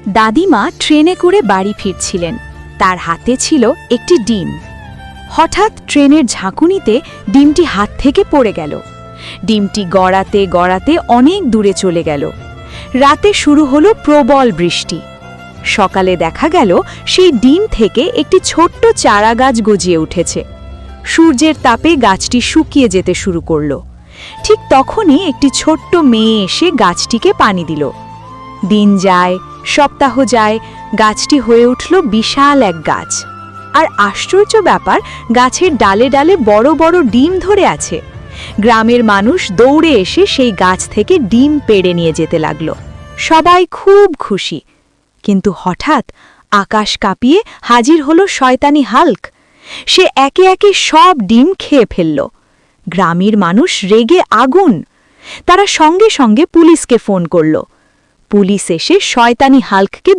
দাদিমা ট্রেনে করে বাড়ি ফিরছিলেন। তার হাতে ছিল একটি ডিম। হঠাৎ ট্রেনের ঝাঁকুনিতে ডিমটি হাত থেকে পড়ে গেল। ডিমটি গড়াতে গড়াতে অনেক দূরে চলে গেল। রাতে শুরু হলো প্রবল বৃষ্টি। সকালে দেখা গেল সেই ডিম থেকে একটি ছোট্ট চারা গাছ গজিয়ে উঠেছে। সূর্যের তাপে গাছটি শুকিয়ে যেতে শুরু করল। ঠিক তখনই একটি ছোট্ট মেয়ে এসে গাছটিকে পানি দিল। দিন যায়, সপ্তাহ যায়, গাছটি হয়ে উঠল বিশাল এক গাছ। আর আশ্চর্য ব্যাপার, গাছের ডালে ডালে বড় বড় ডিম ধরে আছে। গ্রামের মানুষ দৌড়ে এসে সেই গাছ থেকে ডিম পেড়ে নিয়ে যেতে লাগল। সবাই খুব খুশি। কিন্তু হঠাৎ আকাশ কাঁপিয়ে হাজির হলো শয়তানি হাল্ক। সে একে একে সব ডিম খেয়ে ফেলল। গ্রামের মানুষ রেগে আগুন। তারা সঙ্গে সঙ্গে পুলিশকে ফোন করল। পুলিশ এসে শয়তানি হাল্ককে